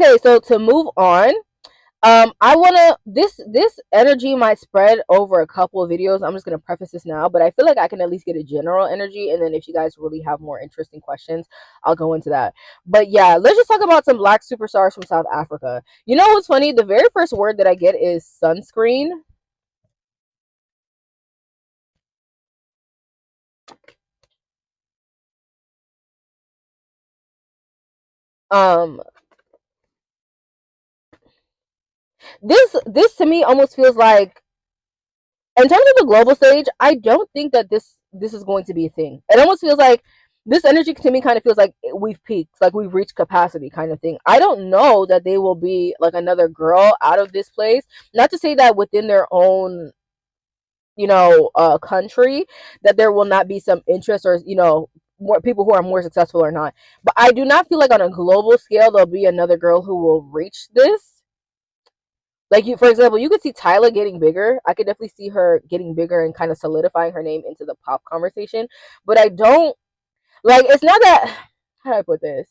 Okay, so to move on, I wanna this energy might spread over a couple of videos. I'm just gonna preface this now, but I feel like I can at least get a general energy, and then if you guys really have more interesting questions, I'll go into that. But yeah, let's just talk about some black superstars from South Africa. You know what's funny? The very first word that I get is sunscreen. Um, this to me almost feels like, in terms of the global stage, I don't think that this is going to be a thing. It almost feels like this energy to me kind of feels like we've peaked, like we've reached capacity, kind of thing. I don't know that they will be like another girl out of this place. Not to say that within their own, country, that there will not be some interest, or more people who are more successful or not. But I do not feel like on a global scale there'll be another girl who will reach this. Like, you, for example, you could see Tyla getting bigger. I could definitely see her getting bigger and kind of solidifying her name into the pop conversation. But I don't like. It's not that. How do I put this?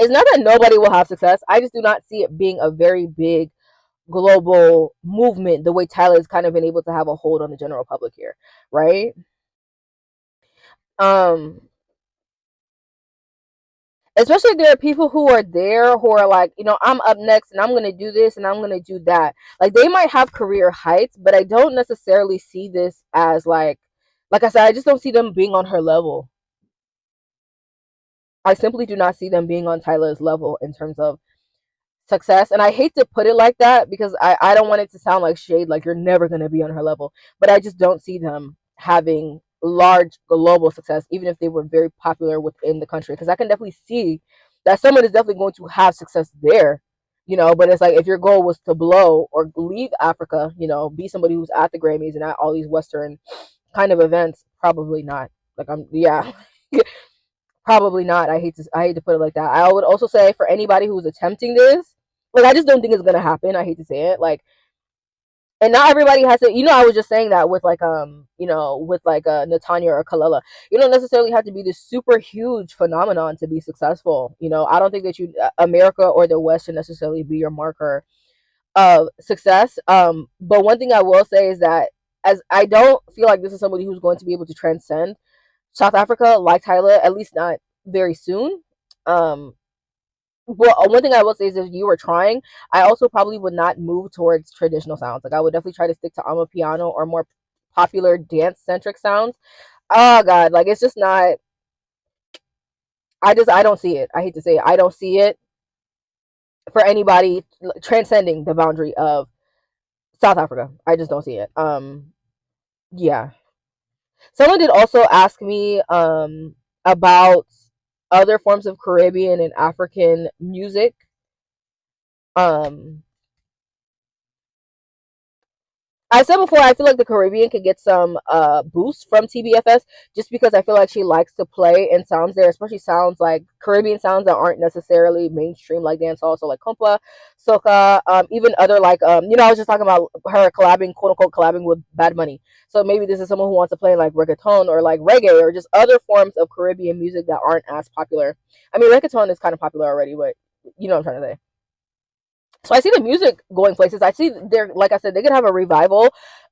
It's not that nobody will have success. I just do not see it being a very big global movement the way Tyler has kind of been able to have a hold on the general public here, right? Um, Especially if there are people who are there who are like, I'm up next and I'm gonna do this and I'm gonna do that. Like, they might have career heights, but I don't necessarily see this as like I said, I just don't see them being on her level. I simply do not see them being on Tyler's level in terms of success. And I hate to put it like that because I don't want it to sound like shade, like you're never gonna be on her level. But I just don't see them having large global success, even if they were very popular within the country. Because I can definitely see that someone is definitely going to have success there. But it's like if your goal was to blow or leave Africa, be somebody who's at the Grammys and at all these Western kind of events, probably not. Like, yeah, probably not. I hate to put it like that. I would also say for anybody who's attempting this, like, I just don't think it's gonna happen. I hate to say it, like, and not everybody has to. I was just saying that with like with like Natanya or Kalela. You don't necessarily have to be this super huge phenomenon to be successful. I don't think that America or the West should necessarily be your marker of success. But one thing I will say is that, as I don't feel like this is somebody who's going to be able to transcend South Africa like Tyler, at least not very soon. Um, well, one thing I will say is, if you were trying, I also probably would not move towards traditional sounds. Like, I would definitely try to stick to piano or more popular dance centric sounds. Oh God, like, it's just not. I don't see it. I hate to say it. I don't see it for anybody transcending the boundary of South Africa. I just don't see it. Yeah. Someone did also ask me about other forms of Caribbean and African music. Um I said before, I feel like the Caribbean could get some boost from TBFS, just because I feel like she likes to play in sounds there, especially sounds like Caribbean sounds that aren't necessarily mainstream like dancehall, so like compa, soca, even other like I was just talking about her collabing, quote unquote, collabing with Bad Money. So maybe this is someone who wants to play like reggaeton or like reggae or just other forms of Caribbean music that aren't as popular. I mean, reggaeton is kind of popular already, but you know what I'm trying to say. So I see the music going places. I see they're, like I said, they could have a revival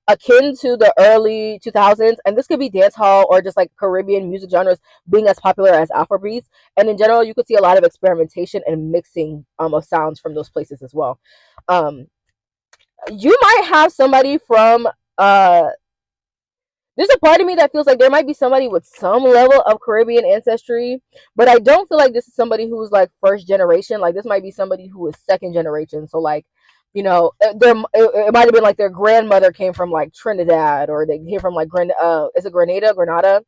akin to the early 2000s, and this could be dance hall or just like Caribbean music genres being as popular as Afrobeats. And in general, you could see a lot of experimentation and mixing of sounds from those places as well. Um, you might have somebody from there's a part of me that feels like there might be somebody with some level of Caribbean ancestry, but I don't feel like this is somebody who's like first generation. Like, this might be somebody who is second generation. So like, it might have been like their grandmother came from like Trinidad, or they came from like is it Grenada?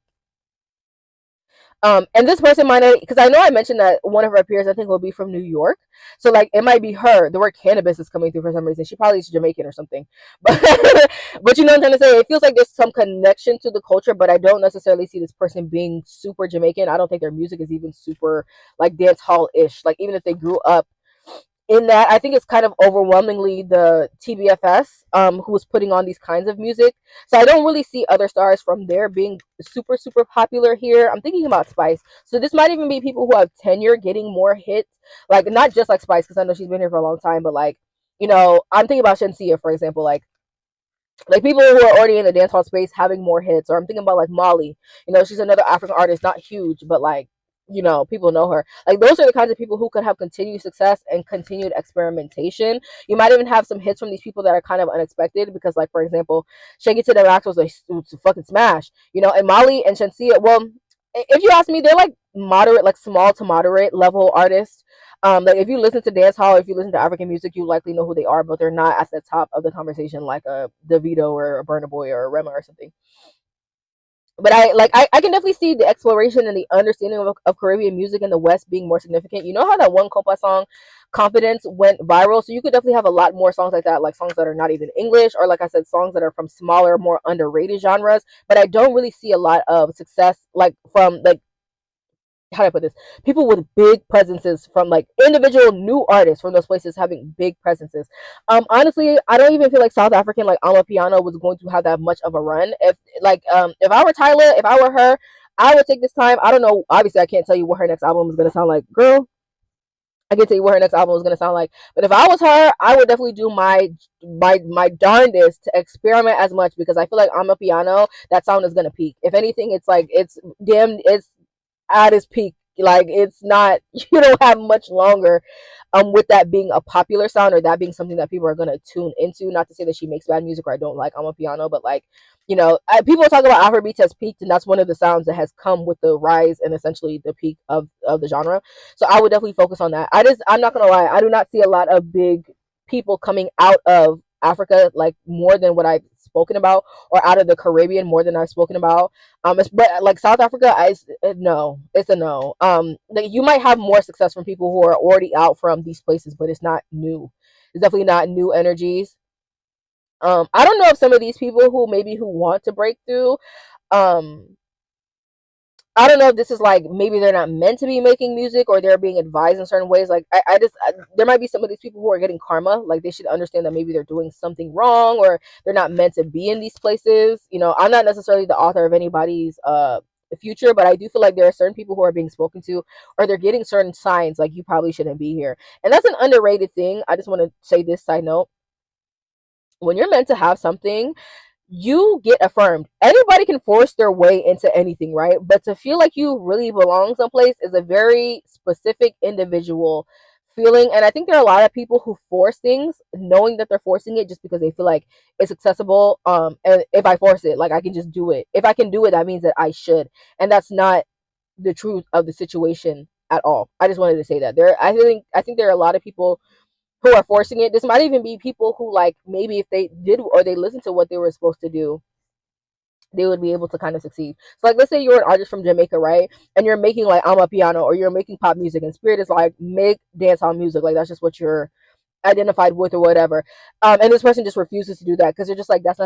And this person might have, because I know I mentioned that one of her peers, I think, will be from New York. So like, it might be her. The word cannabis is coming through for some reason. She probably is Jamaican or something. But but you know what I'm trying to say? It feels like there's some connection to the culture, but I don't necessarily see this person being super Jamaican. I don't think their music is even super like dance hall ish. Like, even if they grew up in that I think it's kind of overwhelmingly the TBFS who was putting on these kinds of music. So I don't really see other stars from there being super super popular here. I'm thinking about Spice. So this might even be people who have tenure getting more hits, like not just like Spice because I know she's been here for a long time, but like I'm thinking about Shensia for example, like people who are already in the dancehall space having more hits, or I'm thinking about like Molly. She's another African artist, not huge, but like people know her. Like those are the kinds of people who could have continued success and continued experimentation. You might even have some hits from these people that are kind of unexpected because, like for example, Shake It to the Max was a fucking smash. And Molly and Shensia. Well, if you ask me, they're like moderate, like small to moderate level artists. Like if you listen to dance hall, if you listen to African music, you likely know who they are, but they're not at the top of the conversation like a Davido or a Burna Boy or a Rema or something. But I can definitely see the exploration and the understanding of Caribbean music in the West being more significant. You know how that one Copa song, Confidence, went viral? So you could definitely have a lot more songs like that, like songs that are not even English, or like I said, songs that are from smaller, more underrated genres. But I don't really see a lot of success like from like how do I put this? People with big presences from like individual new artists from those places having big presences. Honestly, I don't even feel like South African like Ama Piano was going to have that much of a run. If I were Tyler, if I were her, I would take this time. I don't know. Obviously, I can't tell you what her next album is gonna sound like, girl. I can tell you what her next album is gonna sound like. But if I was her, I would definitely do my darndest to experiment as much because I feel like Ama Piano, that sound is gonna peak. If anything, it's like it's at its peak. Like it's not you don't have much longer with that being a popular sound or that being something that people are gonna tune into. Not to say that she makes bad music or I don't like I'm a piano, but like people talk about Afrobeats has peaked, and that's one of the sounds that has come with the rise and essentially the peak of the genre. So I would definitely focus on that. I'm not gonna lie, I do not see a lot of big people coming out of Africa like more than what I've spoken about, or out of the Caribbean more than I've spoken about. But like South Africa, no, it's a no. Like you might have more success from people who are already out from these places, but it's not new. It's definitely not new energies. I don't know if some of these people who want to break through, um, I don't know if this is like maybe they're not meant to be making music or they're being advised in certain ways. Like there might be some of these people who are getting karma. Like they should understand that maybe they're doing something wrong or they're not meant to be in these places. I'm not necessarily the author of anybody's future, but I do feel like there are certain people who are being spoken to or they're getting certain signs like you probably shouldn't be here. And that's an underrated thing. I just want to say this side note. When you're meant to have something, you get affirmed. Anybody can force their way into anything, right? But to feel like you really belong someplace is a very specific individual feeling. And I think there are a lot of people who force things knowing that they're forcing it just because they feel like it's accessible. And if I force it, like I can just do it. If I can do it, that means that I should. And that's not the truth of the situation at all. I just wanted to say that. I think there are a lot of people who are forcing it. This might even be people who like maybe if they did or they listened to what they were supposed to do, they would be able to kind of succeed. So like let's say you're an artist from Jamaica, right? And you're making like I'm a piano or you're making pop music and Spirit is like make dancehall music. Like that's just what you're identified with or whatever. And this person just refuses to do that because they're just like that's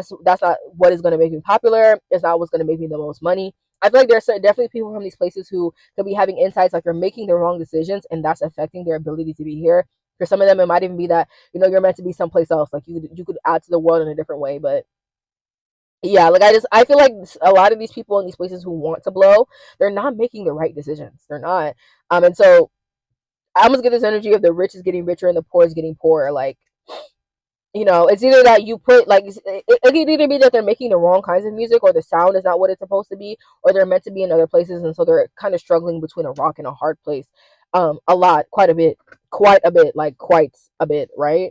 not what is going to make me popular. It's not what's going to make me the most money. I feel like there's definitely people from these places who could be having insights like you're making the wrong decisions and that's affecting their ability to be here. For some of them, it might even be that you're meant to be someplace else. Like you could add to the world in a different way. But yeah, like I feel like a lot of these people in these places who want to blow, they're not making the right decisions. They're not. And so I almost get this energy of the rich is getting richer and the poor is getting poorer. Like it's either that you put like it could either be that they're making the wrong kinds of music or the sound is not what it's supposed to be or they're meant to be in other places and so they're kind of struggling between a rock and a hard place. A lot, quite a bit, like quite a bit, right?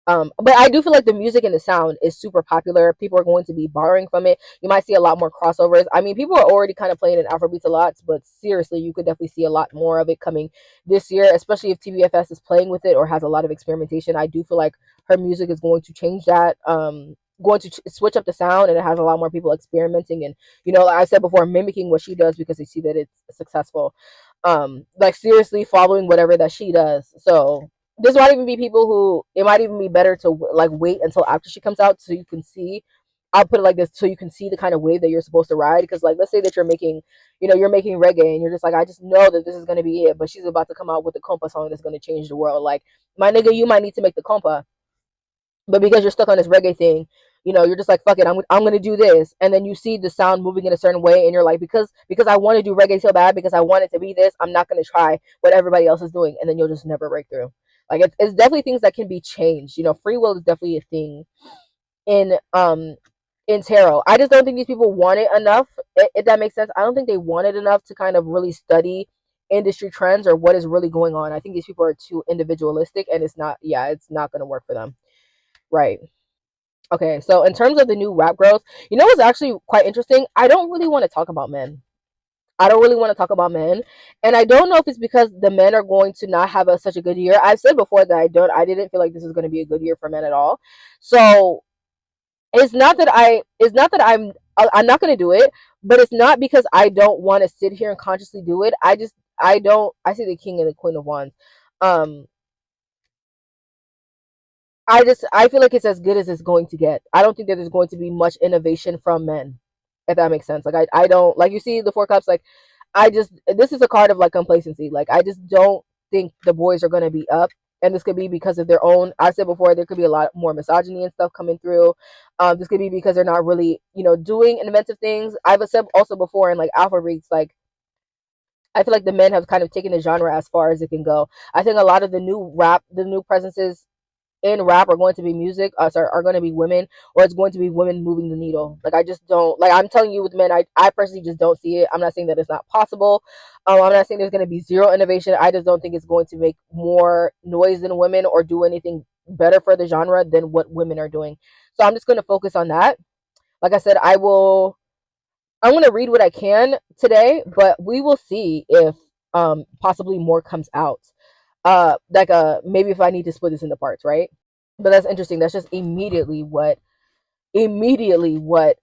But I do feel like the music and the sound is super popular. People are going to be borrowing from it. You might see a lot more crossovers. I mean, people are already kind of playing in Afrobeats a lot, but seriously, you could definitely see a lot more of it coming this year, especially if TBFS is playing with it or has a lot of experimentation. I do feel like her music is going to change that. Going to switch up the sound, and it has a lot more people experimenting and like I said before, mimicking what she does because they see that it's successful. Like seriously following whatever that she does. So this might even be people who it might even be better to like wait until after she comes out so you can see I'll put it like this so you can see the kind of wave that you're supposed to ride. Because like, let's say that you're making, you're making reggae, and you're just like, I just know that this is gonna be it. But she's about to come out with a compa song that's gonna change the world. Like, my nigga, you might need to make the compa, but because you're stuck on this reggae thing, you're just like, fuck it, I'm gonna do this. And then you see the sound moving in a certain way, and you're like, because I want to do reggae so bad, because I want it to be this, I'm not gonna try what everybody else is doing, and then you'll just never break through. Like, it's definitely things that can be changed. Free will is definitely a thing in tarot. I just don't think these people want it enough. If that makes sense, I don't think they want it enough to kind of really study industry trends or what is really going on. I think these people are too individualistic, and it's not. Yeah, it's not going to work for them. Right. Okay. So in terms of the new rap growth, what's actually quite interesting? I don't really want to talk about men. I don't really want to talk about men, and I don't know if it's because the men are going to not have such a good year. I've said before that I didn't feel like this is going to be a good year for men at all. So I'm not going to do it, but it's not because I don't want to sit here and consciously do it. I don't I see the king and the queen of wands. um I feel like it's as good as it's going to get. I don't think that there's going to be much innovation from men, if that makes sense. Like, I don't, like, you see the four cups. Like, this is a card of like complacency. Like, I just don't think the boys are going to be up, and this could be because of their own. I said before, there could be a lot more misogyny and stuff coming through. This could be because they're not really doing inventive things. I've said also before in like alpha reads, like, I feel like the men have kind of taken the genre as far as it can go. I think a lot of the new presences in rap are going to be music, are going to be women, or it's going to be women moving the needle. Like, I just don't, like, I'm telling you, with men, I personally just don't see it. I'm not saying that it's not possible. I'm not saying there's going to be zero innovation. I just don't think it's going to make more noise than women or do anything better for the genre than what women are doing. So I'm just going to focus on that. Like I said, I'm going to read what I can today, but we will see if possibly more comes out. Like, maybe if I need to split this into parts, right? But that's interesting. That's just immediately what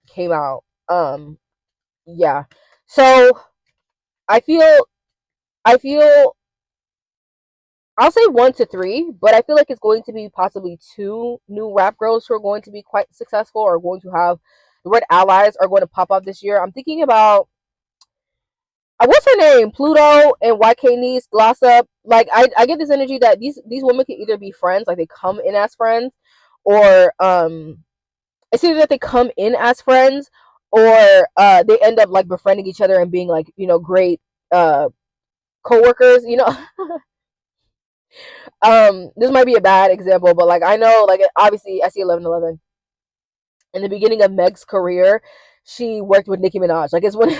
came out. Yeah. So I feel I feel I'll say 1 to 3, but I feel like it's going to be possibly two new rap girls who are going to be quite successful, or going to have the word allies are going to pop up this year. I'm thinking about, what's her name? Pluto and YK Niece, Glossop. Like, I get this energy that these women can either be friends, like they come in as friends, or it's either that they come in as friends, or they end up like befriending each other and being like, great uh co-workers. This might be a bad example, but like, I know, like, obviously I see 1111 in the beginning of Meg's career. She worked with Nicki Minaj. Like, it's when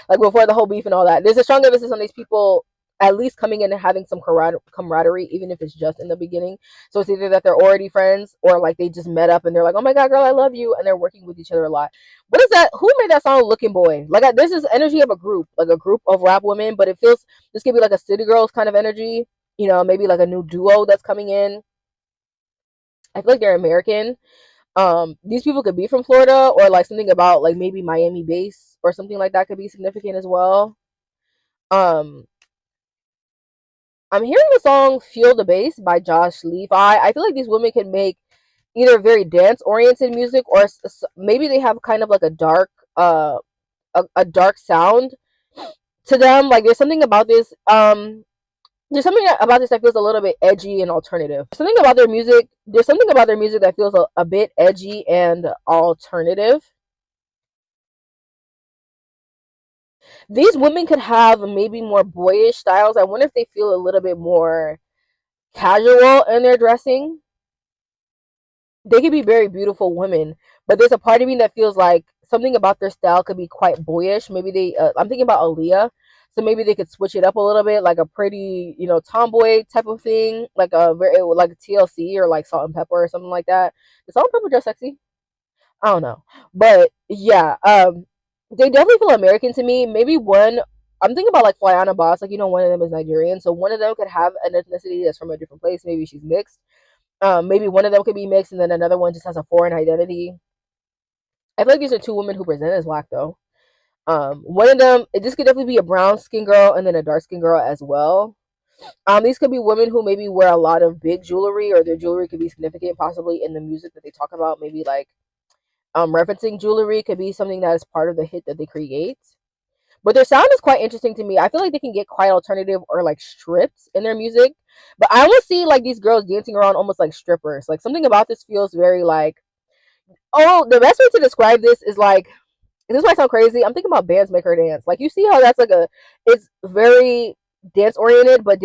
like before the whole beef and all that. There's a strong emphasis on these people at least coming in and having some camaraderie, even if it's just in the beginning. So it's either that they're already friends, or like they just met up and they're like, "Oh my god, girl, I love you," and they're working with each other a lot. What is that? Who made that song, "Looking Boy"? Like, this is energy of a group, like a group of rap women, but it feels, this could be like a City Girls kind of energy. Maybe like a new duo that's coming in. I feel like they're American. These people could be from Florida, or like something about like maybe Miami base or something like that could be significant as well. Um, I'm hearing the song "Feel the Bass" by Josh Levi. I feel like these women can make either very dance oriented music, or maybe they have kind of like a dark sound to them. Like, there's something about this that feels a little bit edgy and alternative. There's something about their music that feels a bit edgy and alternative. These women could have maybe more boyish styles. I wonder if they feel a little bit more casual in their dressing. They could be very beautiful women, but there's a part of me that feels like something about their style could be quite boyish. Maybe I'm thinking about Aaliyah, so maybe they could switch it up a little bit, like a pretty, tomboy type of thing, like a very, like a TLC or like Salt and Pepper or something like that. Is Salt and Pepper just sexy? I don't know, but yeah, they definitely feel American to me. Maybe one. I'm thinking about like Flyana Boss, like, one of them is Nigerian, so one of them could have an ethnicity that's from a different place. Maybe she's mixed. Maybe one of them could be mixed, and then another one just has a foreign identity. I feel like these are two women who present as black, though. One of them, this could definitely be a brown skin girl and then a dark skin girl as well. These could be women who maybe wear a lot of big jewelry, or their jewelry could be significant, possibly in the music that they talk about. Maybe like referencing jewelry could be something that is part of the hit that they create. But their sound is quite interesting to me. I feel like they can get quite alternative or like stripped in their music. But I almost see like these girls dancing around almost like strippers. Like something about this feels very like, oh, the best way to describe this is like, this might sound crazy. I'm thinking about bands make her dance. Like you see how that's like a, it's very dance oriented, but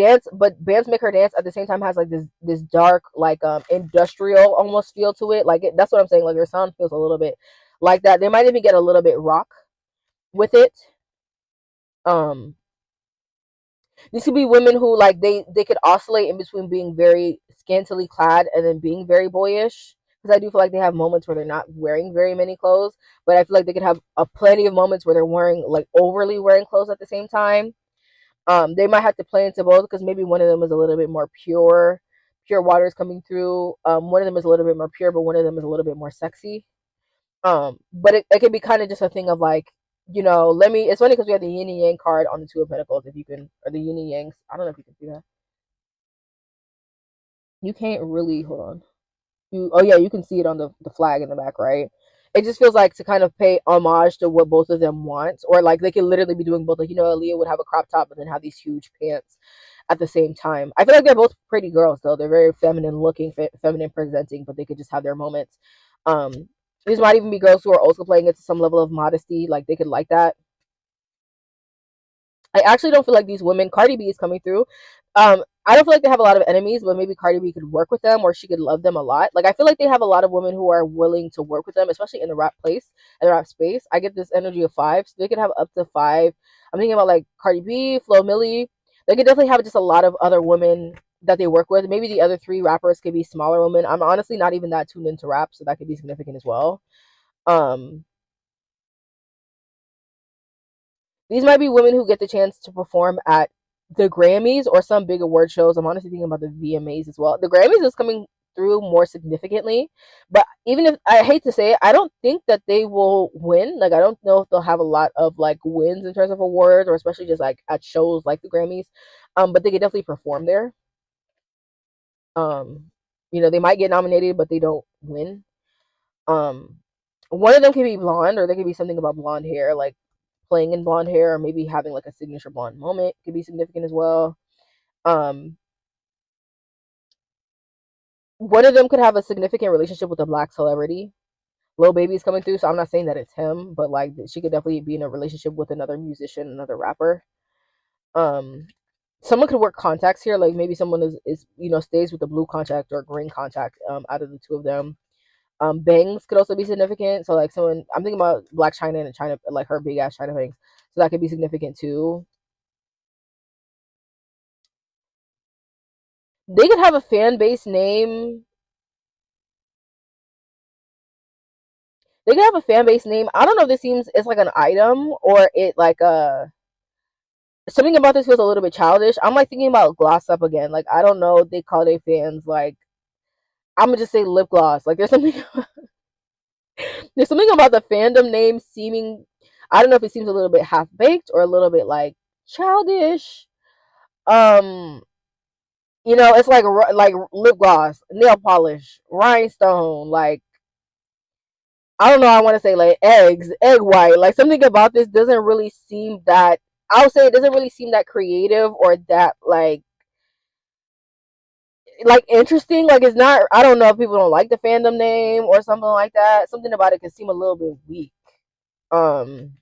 bands make her dance at the same time has like this dark like industrial almost feel to it. Like that's what I'm saying. Like their sound feels a little bit like that. They might even get a little bit rock with it. Um, these could be women who like they could oscillate in between being very scantily clad and then being very boyish. Because I do feel like they have moments where they're not wearing very many clothes, but I feel like they could have a plenty of moments where they're wearing like overly wearing clothes at the same time. They might have to play into both because maybe one of them is a little bit more pure water is coming through. One of them is a little bit more pure, but one of them is a little bit more sexy. But it could be kind of just a thing of like, let me. It's funny because we have the yin and yang card on the two of pentacles. If you can, or the yin and yangs. I don't know if you can see that. You can't really hold on. Oh yeah, you can see it on the flag in the back, right? It just feels like to kind of pay homage to what both of them want, or like they could literally be doing both. Like Aaliyah would have a crop top and then have these huge pants at the same time. I feel like they're both pretty girls though. They're very feminine looking, feminine presenting, but they could just have their moments. Um, these might even be girls who are also playing it to some level of modesty, like they could like that. I actually don't feel like these women. Cardi B is coming through. I don't feel like they have a lot of enemies, but maybe Cardi B could work with them, or she could love them a lot. Like I feel like they have a lot of women who are willing to work with them, especially in the rap place, in the rap space. I get this energy of five, so they could have up to five. I'm thinking about like Cardi B, Flo Milli. They could definitely have just a lot of other women that they work with. Maybe the other three rappers could be smaller women. I'm honestly not even that tuned into rap, so that could be significant as well. Um, These might be women who get the chance to perform at the Grammys or some big award shows. I'm honestly thinking about the VMAs as well. The Grammys is coming through more significantly, but even if I hate to say it, I don't think that they will win. Like I don't know if they'll have a lot of like wins in terms of awards or especially just like at shows like the Grammys. But they could definitely perform there. Um, they might get nominated, but they don't win. Um, One of them could be blonde, or there could be something about blonde hair, like playing in blonde hair, or maybe having like a signature blonde moment could be significant as well. Um, One of them could have a significant relationship with a black celebrity. Lil Baby's coming through, so I'm not saying that it's him, but like she could definitely be in a relationship with another musician, another rapper. Um, Someone could work contacts here, like maybe someone is stays with the blue contact or green contact out of the two of them. Bangs could also be significant. So like someone, I'm thinking about Black China and China, like her big ass China bangs. So that could be significant too. They could have a fan base name. They could have a fan base name. I don't know if this seems it's like an item or it like something about this feels a little bit childish. I'm like thinking about gloss up again. Like I don't know. They call their fans like I'm gonna just say lip gloss. Like there's something there's something about the fandom name seeming. I don't know if it seems a little bit half baked or a little bit like childish. Um, it's like lip gloss, nail polish, rhinestone. Like I don't know. I want to say like egg white. Like something about this doesn't really seem that. I would say it doesn't really seem that creative or that like interesting. Like it's not. I don't know if people don't like the fandom name or something like that. Something about it can seem a little bit weak. Um,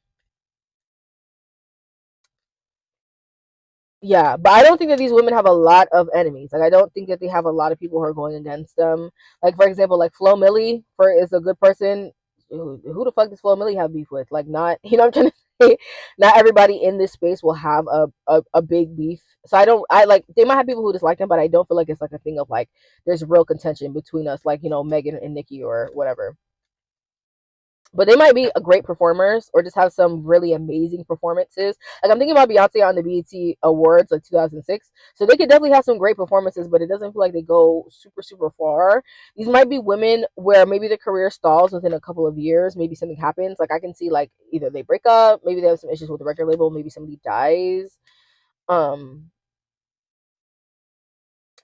Yeah, but I don't think that these women have a lot of enemies. Like I don't think that they have a lot of people who are going against them. Like for example, like Flo Milli for is a good person. Who the fuck does Flo Milli have beef with? Like not what I'm trying to say. Not everybody in this space will have a big beef. So I like they might have people who dislike them, but I don't feel like it's like a thing of like there's real contention between us, like, Megan and Nikki or whatever. But they might be a great performers or just have some really amazing performances. Like I'm thinking about Beyonce on the BET Awards like 2006. So they could definitely have some great performances, but it doesn't feel like they go super super far. These might be women where maybe their career stalls within a couple of years. Maybe something happens. Like I can see like either they break up, maybe they have some issues with the record label, maybe somebody dies. Um,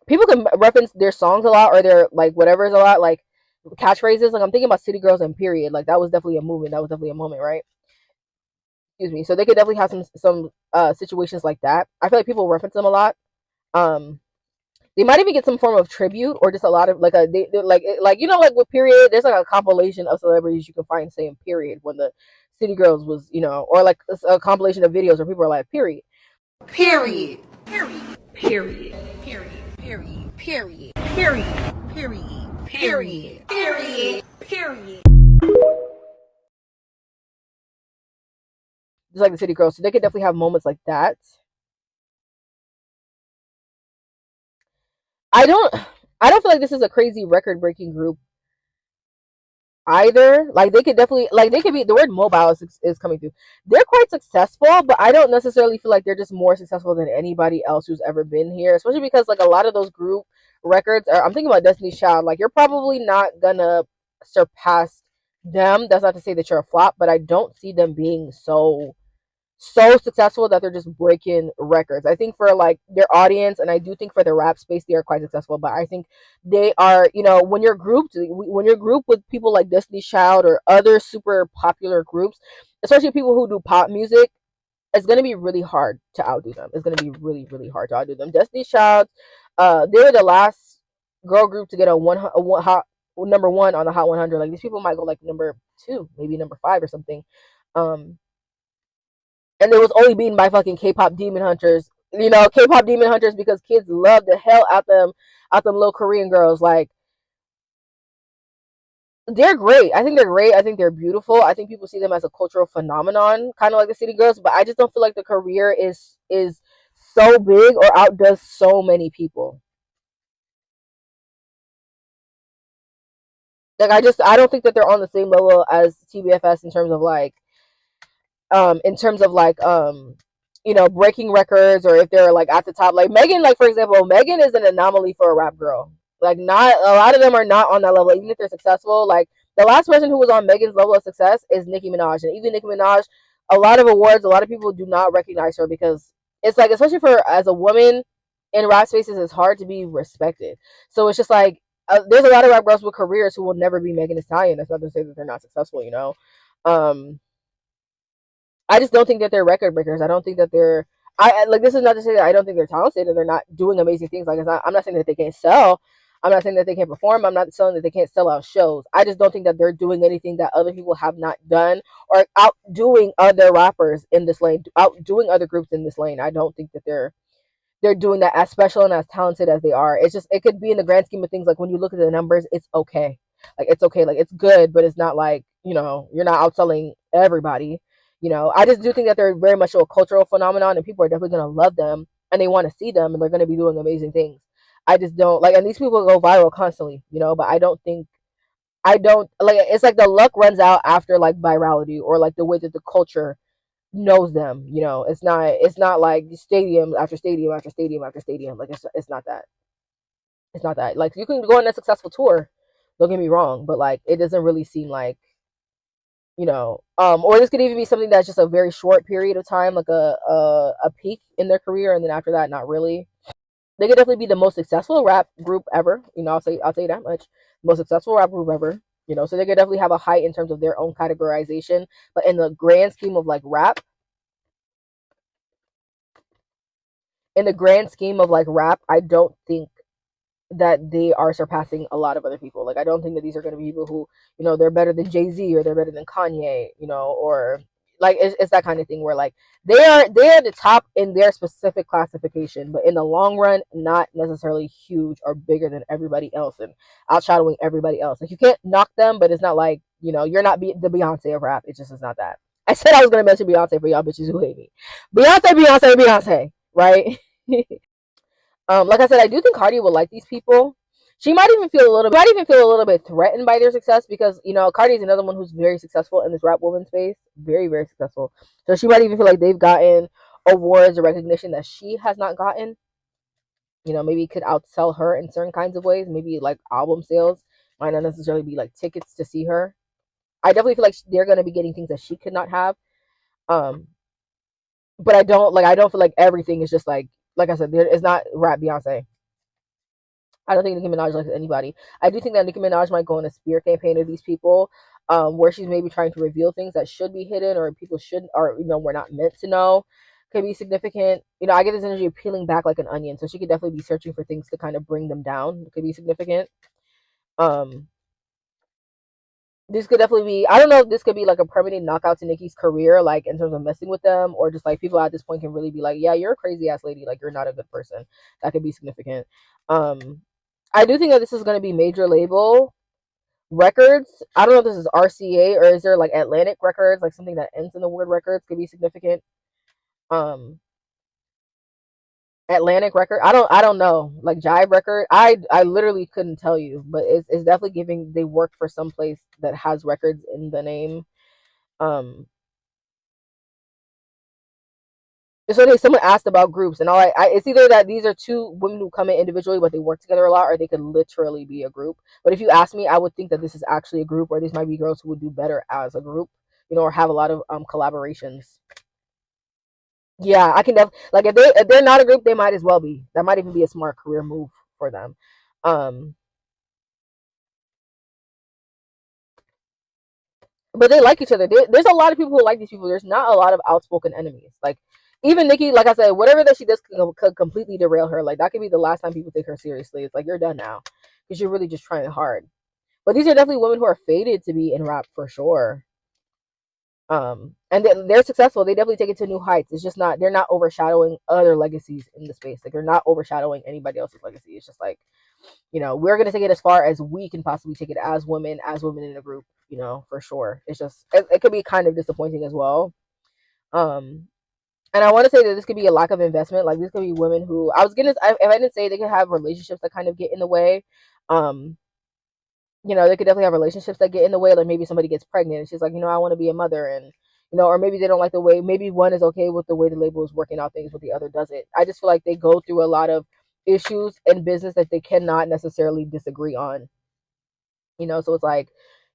People can reference their songs a lot or their like whatever's a lot. Like catchphrases. Like I'm thinking about City Girls and Period. Like that was definitely a movement. That was definitely a moment, right? Excuse me. So they could definitely have some situations like that. I feel like people reference them a lot. Um, they might even get some form of tribute or just a lot of like they're like you know like with Period. There's like a compilation of celebrities you can find saying Period when the City Girls was or like a compilation of videos where people are like Period. Period. Period. Period. Period. Period. Period. Period. Period. Period. Period. Period. Just like the City Girls, so they could definitely have moments like that. I don't I don't feel like this is a crazy record breaking group either. Like they could definitely like they could be the word mobile is coming through. They're quite successful, but I don't necessarily feel like they're just more successful than anybody else who's ever been here. Especially because like a lot of those group records are I'm thinking about Destiny's Child. Like you're probably not gonna surpass them. That's not to say that you're a flop, but I don't see them being so successful that they're just breaking records. I think for like their audience, and I do think for the rap space, they are quite successful. But I think they are, when you're grouped with people like Destiny's Child or other super popular groups, especially people who do pop music, it's gonna be really hard to outdo them. It's gonna be really, really hard to outdo them. Destiny's Child, they were the last girl group to get a one hot number one on the Hot 100. Like these people might go like number two, maybe number five or something. Um, and it was only beaten by fucking K-pop demon hunters. K-pop demon hunters because kids love the hell out them little Korean girls. Like they're great. I think they're great. I think they're beautiful. I think people see them as a cultural phenomenon, kind of like the City Girls. But I just don't feel like the career is so big or outdoes so many people. Like I don't think that they're on the same level as TBFS in terms of like breaking records or if they're like at the top. Like Megan, like for example, Megan is an anomaly for a rap girl. Like not a lot of them are not on that level, even if they're successful. Like the last person who was on Megan's level of success is Nicki Minaj, and even Nicki Minaj, a lot of awards, a lot of people do not recognize her because it's like, especially for as a woman in rap spaces, it's hard to be respected. So it's just like there's a lot of rap girls with careers who will never be Megan Thee Stallion. That's not to say that they're not successful. Um, I just don't think that they're record breakers. I don't think that they're. Like this is not to say that I don't think they're talented and they're not doing amazing things. Like I'm not saying that they can't sell. I'm not saying that they can't perform. I'm not saying that they can't sell out shows. I just don't think that they're doing anything that other people have not done or outdoing other rappers in this lane, outdoing other groups in this lane. I don't think that they're doing that as special and as talented as they are. It's just it could be in the grand scheme of things. Like when you look at the numbers, it's okay. Like it's okay. Like it's good, but it's not like you're not outselling everybody. I just do think that they're very much a cultural phenomenon, and people are definitely gonna love them and they want to see them, and they're gonna be doing amazing things. I just don't like, and these people go viral constantly, but I don't like. It's like the luck runs out after like virality or like the way that the culture knows them. It's not like stadium after stadium after stadium after stadium. Like it's not that. It's not that. Like you can go on a successful tour. Don't get me wrong, but like it doesn't really seem like or this could even be something that's just a very short period of time, like a peak in their career, and then after that, not really. They could definitely be the most successful rap group ever. I'll say that much. Most successful rap group ever. So they could definitely have a height in terms of their own categorization, but in the grand scheme of like rap, I don't think that they are surpassing a lot of other people. Like I don't think that these are going to be people who, they're better than Jay-Z or they're better than Kanye, or like it's that kind of thing where like they're the top in their specific classification, but in the long run, not necessarily huge or bigger than everybody else and outshadowing everybody else. Like you can't knock them, but it's not like you're not the Beyonce of rap. It just is not that. I said I was going to mention Beyonce for y'all bitches who hate me. Beyonce, Beyonce, Beyonce, right? Like I said, I do think Cardi will like these people. She might even feel a little bit threatened by their success because Cardi is another one who's very successful in this rap woman space, very very successful. So she might even feel like they've gotten awards or recognition that she has not gotten. Maybe could outsell her in certain kinds of ways. Maybe like album sales might not necessarily be like tickets to see her. I definitely feel like they're gonna be getting things that she could not have. Um, but I don't feel like everything is just like I said, it's not rap Beyonce. I don't think Nicki Minaj likes anybody. I do think that Nicki Minaj might go on a spear campaign of these people, where she's maybe trying to reveal things that should be hidden or people shouldn't, or we're not meant to know. Could be significant. I get this energy of peeling back like an onion, so she could definitely be searching for things to kind of bring them down. It could be significant. Um, this could definitely be. I don't know if this could be like a permanent knockout to Nicki's career, like in terms of messing with them, or just like people at this point can really be like, yeah, you're a crazy ass lady, like you're not a good person. That could be significant. Um, I do think that this is going to be major label records. I don't know if this is RCA or is there like Atlantic Records, like something that ends in the word records could be significant. Um, Atlantic Record. I don't know. Like Jive Record. I literally couldn't tell you, but it's definitely giving they work for some place that has records in the name. Um, it's funny, someone asked about groups, and it's either that these are two women who come in individually, but they work together a lot, or they could literally be a group. But if you ask me, I would think that this is actually a group, or these might be girls who would do better as a group, or have a lot of collaborations. Yeah, I can like if they're not a group, they might as well be. That might even be a smart career move for them. Um, but they like each other. There's a lot of people who like these people. There's not a lot of outspoken enemies. Like even Nikki, like I said, whatever that she does could completely derail her. Like that could be the last time people take her seriously. It's like you're done now because you're really just trying hard. But these are definitely women who are fated to be in rap for sure. And they're successful. They definitely take it to new heights. It's just not they're not overshadowing other legacies in the space. Like they're not overshadowing anybody else's legacy. It's just like we're gonna take it as far as we can possibly take it as women in a group. For sure. It's just it could be kind of disappointing as well. Um, and I want to say that this could be a lack of investment. Like this could be women who if I didn't say they could have relationships that kind of get in the way. Um, they could definitely have relationships that get in the way. Like maybe somebody gets pregnant and she's like, I want to be a mother, and or maybe they don't like the way. Maybe one is okay with the way the label is working out things, but the other doesn't. I just feel like they go through a lot of issues in business that they cannot necessarily disagree on. So it's like,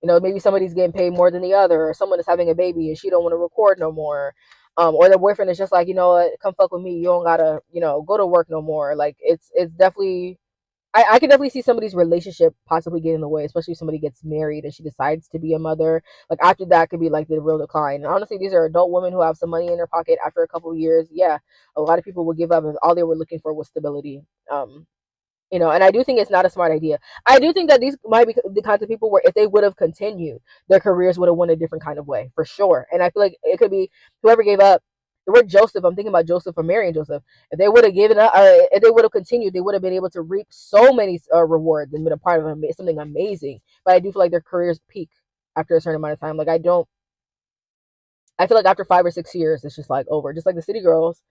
maybe somebody's getting paid more than the other, or someone is having a baby and she don't want to record no more. Or their boyfriend is just like, what, come fuck with me. You don't gotta, go to work no more. Like it's definitely I can definitely see somebody's relationship possibly getting in the way, especially if somebody gets married and she decides to be a mother. Like after that could be like the real decline. And honestly, these are adult women who have some money in their pocket after a couple of years. Yeah, a lot of people will give up if all they were looking for was stability. And I do think it's not a smart idea. I do think that these might be the kinds of people where if they would have continued, their careers would have went a different kind of way for sure. And I feel like it could be whoever gave up. The word Joseph, I'm thinking about Joseph or Mary and Joseph. If they would have given up, or if they would have continued, they would have been able to reap so many rewards and been a part of something amazing. But I do feel like their careers peak after a certain amount of time. Like I don't. I feel like after 5 or 6 years, it's just like over. Just like the City Girls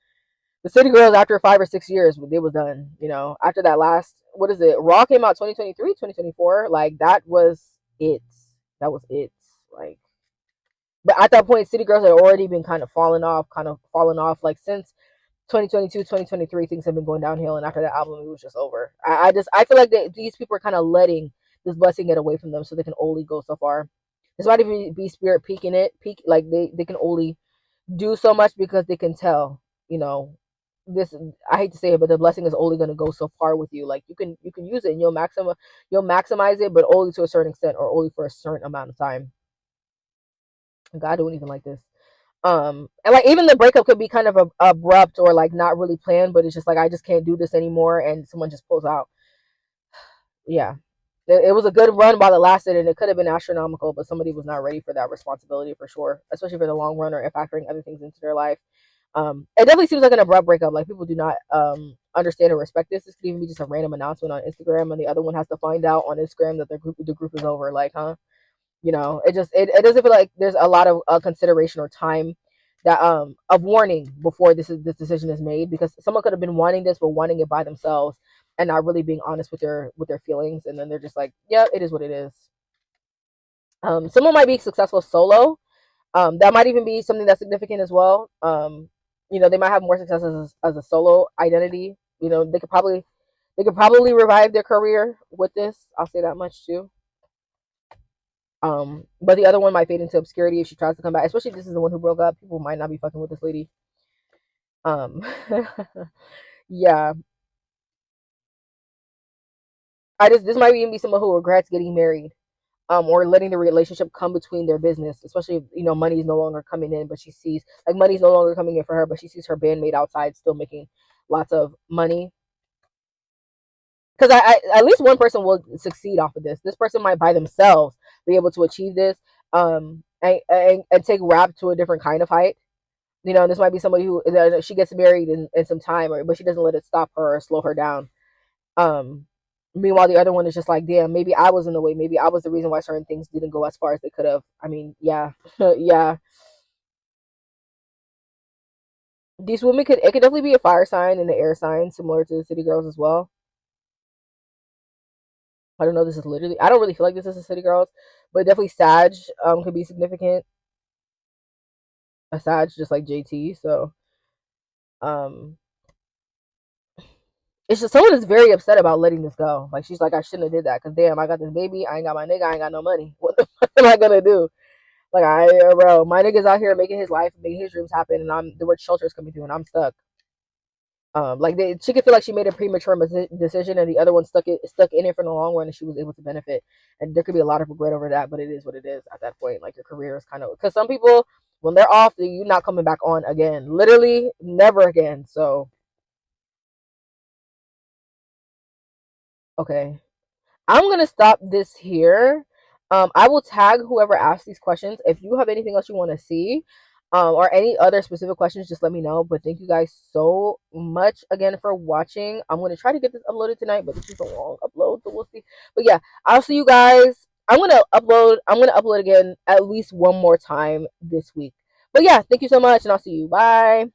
after 5 or 6 years, they was done. After that last, what is it? Raw came out 2023, 2024. Like that was it. That was it. Like, but at that point, City Girls had already been kind of falling off. Like since 2022, 2023, things have been going downhill. And after that album, it was just over. I feel like these people are kind of letting this blessing get away from them so they can only go so far. This might even be spirit peak like they can only do so much because they can tell, you know, this I hate to say it, but the blessing is only gonna go so far with you. Like you can use it and you'll maximize it, but only to a certain extent or only for a certain amount of time. God don't even like this. And like even the breakup could be kind of abrupt or like not really planned, but it's just like I just can't do this anymore and someone just pulls out. Yeah. It was a good run while it lasted, and it could have been astronomical, but somebody was not ready for that responsibility for sure, especially for the long run or factoring other things into their life. It definitely seems like an abrupt breakup. Like people do not understand or respect this. This could even be just a random announcement on Instagram, and the other one has to find out on Instagram that the group is over. Like, huh? It doesn't feel like there's a lot of consideration or time that of warning before this decision is made, because someone could have been wanting this but wanting it by themselves and not really being honest with their feelings, and then they're just like, yeah, it is what it is. Someone might be successful solo. That might even be something that's significant as well. They might have more success as a solo identity. They could probably revive their career with this. I'll say that much too. But the other one might fade into obscurity if she tries to come back. Especially if this is the one who broke up. People might not be fucking with this lady. Um, yeah. this might even be someone who regrets getting married, or letting the relationship come between their business, especially if, money is no longer coming in, but she sees like money's no longer coming in for her, but she sees her bandmate outside still making lots of money. Because at least one person will succeed off of this. This person might by themselves be able to achieve this, and take rap to a different kind of height. This might be somebody who she gets married in some time, but she doesn't let it stop her or slow her down. Um, Meanwhile, the other one is just like, damn, maybe I was in the way. Maybe I was the reason why certain things didn't go as far as they could have. I mean, yeah, yeah. These women it could definitely be a fire sign and an air sign, similar to the city girls as well. I don't know. This is literally. I don't really feel like this is a city girls, but definitely Sag could be significant. A Sag just like JT. So um, it's just someone is very upset about letting this go. Like she's like, I shouldn't have did that because damn, I got this baby. I ain't got my nigga. I ain't got no money. What the fuck am I gonna do? Like bro, my nigga's out here making his life, making his dreams happen, and the word shelter is coming through, and I'm stuck. She could feel like she made a premature decision, and the other one stuck in it for the long run, and she was able to benefit. And there could be a lot of regret over that, but it is what it is at that point. Like your career is kind of because some people when they're off, you're not coming back on again. Literally, never again. So okay, I'm gonna stop this here. I will tag whoever asked these questions. If you have anything else you want to see, or any other specific questions, just let me know. But thank you guys so much again for watching. I'm gonna try to get this uploaded tonight, but this is a long upload, so we'll see. But yeah, I'll see you guys. I'm gonna upload. I'm gonna upload again at least one more time this week. But yeah, thank you so much, and I'll see you. Bye.